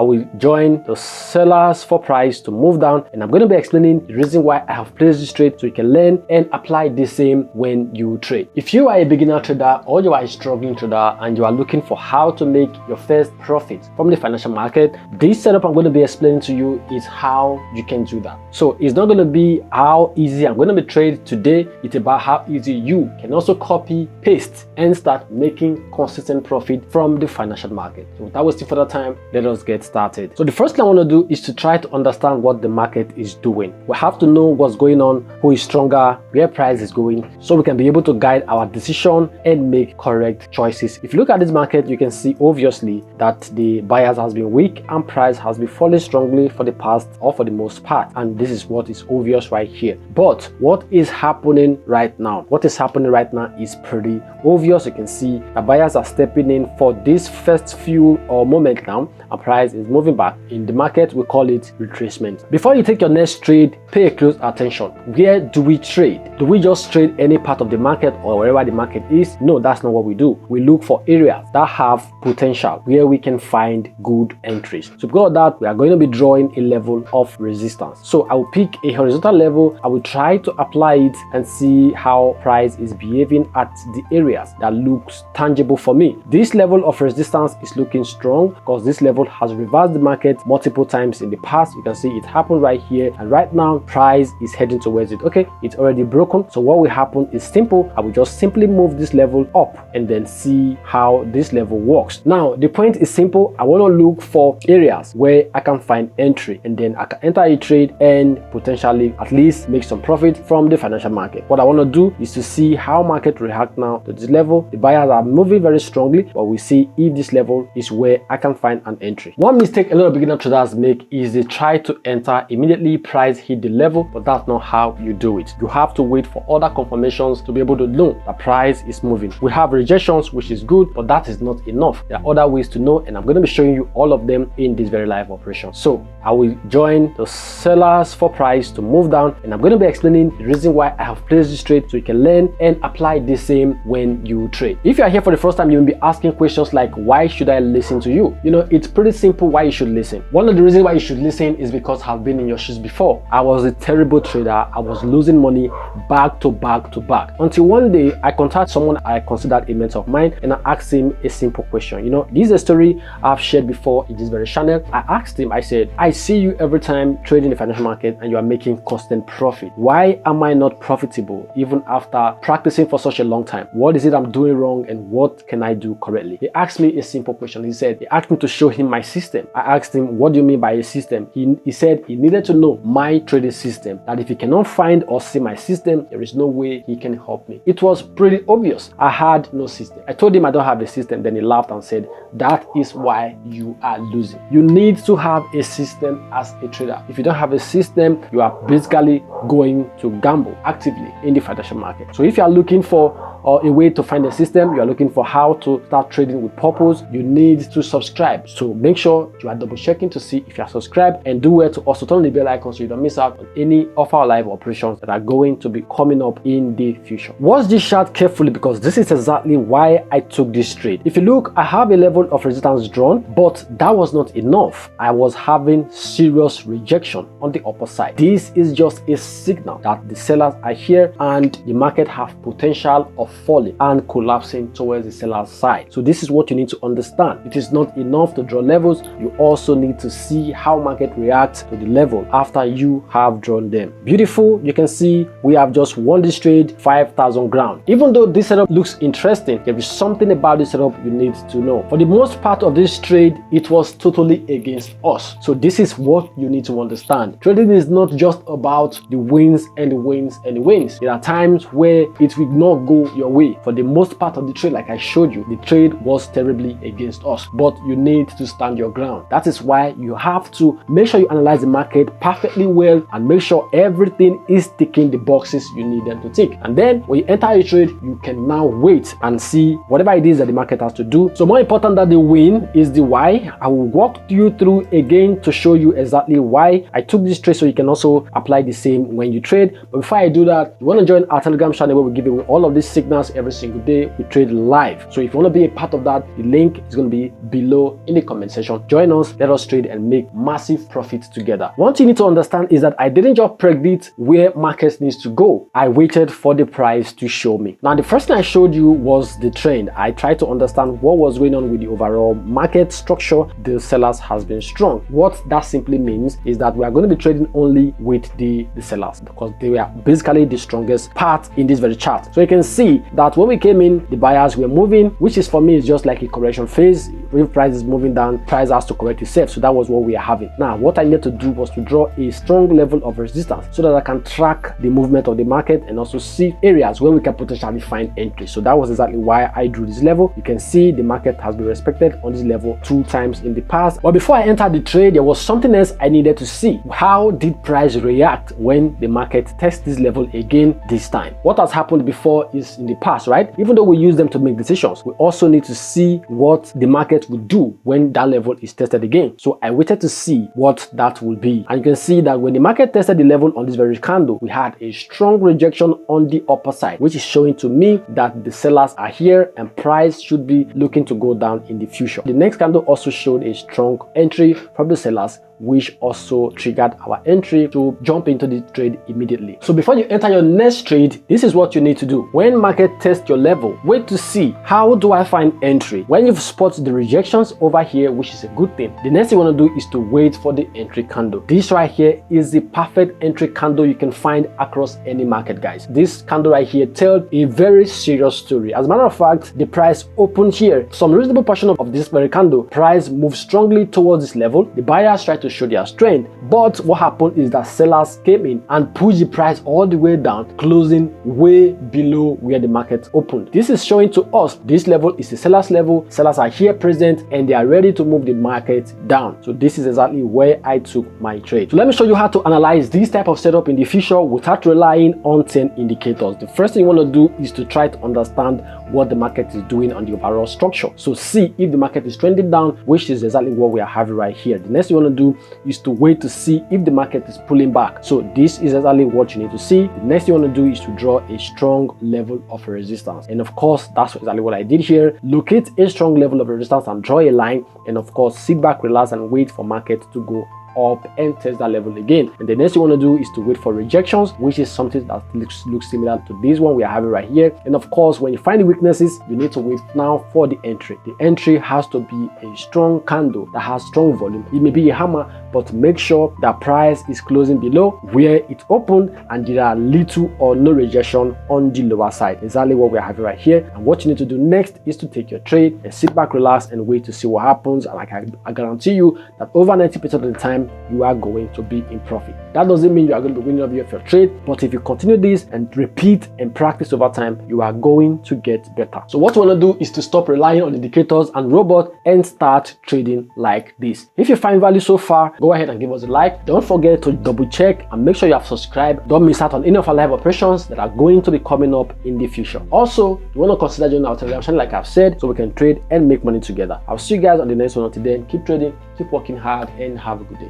I will join the sellers for price to move down, and I'm going to be explaining the reason why I have placed this trade so you can learn and apply the same when you trade. If you are a beginner trader or you are a struggling trader and you are looking for how to make your first profit from the financial market, this setup I'm going to be explaining to you is how you can do that. So it's not going to be how easy I'm going to be trading today. It's about how easy you can also copy, paste, and start making consistent profit from the financial market. So without wasting further time, let us get started. So the first thing I want to do is to try to understand what the market is doing. We have to know what's going on, who is stronger, where price is going, so we can be able to guide our decision and make correct choices. If you look at this market, you can see obviously that the buyers has been weak and price has been falling strongly for the past or for the most part, and this is what is obvious right here. But what is happening right now? What is happening right now is pretty obvious. You can see the buyers are stepping in for this first few or moment now, and price is moving back. In the market, we call it retracement. Before you take your next trade, pay close attention. Where do we trade? Do we just trade any part of the market or wherever the market is? No, that's not what we do. We look for areas that have potential where we can find good entries. So because of that, we are going to be drawing a level of resistance. So I will pick a horizontal level. I will try to apply it and see how price is behaving at the areas that looks tangible for me. This level of resistance is looking strong because this level has reversed the market multiple times in the past. You can see it happened right here, and right now price is heading towards it. Okay, it's already broken. So what will happen is simple. I will just simply move this level up and then see how this level works. Now the point is simple. I want to look for areas where I can find entry, and then I can enter a trade and potentially at least make some profit from the financial market. What I want to do is to see how market react now to this level. The buyers are moving very strongly, but we see if this level is where I can find an entry. One mistake a lot of beginner traders make is they try to enter immediately price hit the level, but that's not how you do it. You have to wait for other confirmations to be able to know the price is moving. We have rejections, which is good, but that is not enough. There are other ways to know, and I'm going to be showing you all of them in this very live operation. So I will join the sellers for price to move down, and I'm going to be explaining the reason why I have placed this trade so you can learn and apply the same when you trade. If you are here for the first time, you will be asking questions like, why should I listen to you? You know, it's pretty simple why you should listen. One of the reasons why you should listen is because I've been in your shoes before. I was a terrible trader. I was losing money back to back to back, until one day I contacted someone I considered a mentor of mine, and I asked him a simple question. You know, this is a story I've shared before in this very channel. I asked him, I said, I see you every time trading the financial market and you are making constant profit. Why am I not profitable even after practicing for such a long time? What is it I'm doing wrong, and what can I do correctly? He asked me a simple question. He asked me to show him my system. I asked him, what do you mean by a system? He said he needed to know my trading system, that if he cannot find or see my system, there is no way he can help me. It was pretty obvious. I had no system. I told him I don't have a system. Then he laughed and said, that is why you are losing. You need to have a system as a trader. If you don't have a system, you are basically going to gamble actively in the financial market. So if you are looking for a way to find a system, you are looking for how to start trading with purpose, you need to subscribe. So make sure you are double checking to see if you are subscribed, and do well to also turn the bell icon so you don't miss out on any of our live operations that are going to be coming up in the future. Watch this chart carefully, because this is exactly why I took this trade. If you look, I have a level of resistance drawn, but that was not enough. I was having serious rejection on the upper side. This is just a signal that the sellers are here and the market have potential of falling and collapsing towards the seller's side. So this is what you need to understand. It is not enough to draw levels. You also need to see how market reacts to the level after you have drawn them. Beautiful. You can see we have just won this trade 5,000 ground. Even though this setup looks interesting, there is something about this setup you need to know. For the most part of this trade, it was totally against us. So this is what you need to understand. Trading is not just about the wins and the wins and the wins. There are times where it will not go your way. For the most part of the trade, like I showed you, the trade was terribly against us, but you need to stand your ground. That is why you have to make sure you analyze the market perfectly well and make sure everything is ticking the boxes you need them to tick. And then when you enter a trade, you can now wait and see whatever it is that the market has to do. So more important than the win is the why. I will walk you through again to show you exactly why I took this trade, so you can also apply the same when you trade. But before I do that, you want to join our Telegram channel where we give away all of these signals every single day. We trade live. So if you want to be a part of that, the link is going to be below in the comment section. Join us, let us trade and make massive profits together. One thing you need to understand is that I didn't just predict where markets needs to go. I waited for the price to show me. Now, the first thing I showed you was the trend. I tried to understand what was going on with the overall market structure. The sellers has been strong. What that simply means is that we are going to be trading only with the sellers, because they were basically the strongest part in this very chart. So you can see that when we came in, the buyers were moving, which is for me is just like a correction phase. When price is moving down, price has to correct itself. So that was what we are having. Now, what I needed to do was to draw a strong level of resistance so that I can track the movement of the market and also see areas where we can potentially find entry. So that was exactly why I drew this level. You can see the market has been respected on this level 2 times in the past. But before I entered the trade, there was something else I needed to see. How did price react when the market tests this level again this time? What has happened before is in the past, right? Even though we use them to make decisions, we also need to see what the market will do when that level is tested again. So I waited to see what that will be. And you can see that when the market tested the level on this very candle, we had a strong rejection on the upper side, which is showing to me that the sellers are here and price should be looking to go down in the future. The next candle also showed a strong entry from the sellers, which also triggered our entry to jump into the trade immediately. So before you enter your next trade, this is what you need to do. When market tests your level, wait to see how do I find entry. When you've spotted the rejections over here, which is a good thing, the next thing you want to do is to wait for the entry candle. This right here is the perfect entry candle you can find across any market, guys. This candle right here tells a very serious story. As a matter of fact, the price opened here. Some reasonable portion of this very candle, price moved strongly towards this level. The buyers tried to show their strength, but what happened is that sellers came in and pushed the price all the way down, closing way below where the market opened. This is showing to us this level is the sellers level. Sellers are here present and they are ready to move the market down. So this is exactly where I took my trade. So let me show you how to analyze this type of setup in the future without relying on 10 indicators. The first thing you want to do is to try to understand what the market is doing on the overall structure. So see if the market is trending down, which is exactly what we are having right here. The next thing you want to do is to wait to see if the market is pulling back. So this is exactly what you need to see. The next thing you want to do is to draw a strong level of resistance. And of course, that's exactly what I did here. Locate a strong level of resistance and draw a line. And of course, sit back, relax, and wait for market to go up and test that level again. And the next you want to do is to wait for rejections, which is something that looks similar to this one we are having right here. And of course, when you find the weaknesses, you need to wait now for the entry. The entry has to be a strong candle that has strong volume. It may be a hammer, but make sure that price is closing below where it opened and there are little or no rejection on the lower side. Exactly what we're having right here. And what you need to do next is to take your trade and sit back, relax, and wait to see what happens. And like I guarantee you that over 90% of the time, you are going to be in profit. That doesn't mean you are going to be winning every of your trade, but if you continue this and repeat and practice over time, you are going to get better. So what you want to do is to stop relying on indicators and robots and start trading like this. If you find value so far, go ahead and give us a like. Don't forget to double check and make sure you have subscribed. Don't miss out on any of our live operations that are going to be coming up in the future. Also, you want to consider joining our Telegram channel like I've said, so we can trade and make money together. I'll see you guys on the next one. Until then, keep trading, keep working hard, and have a good day.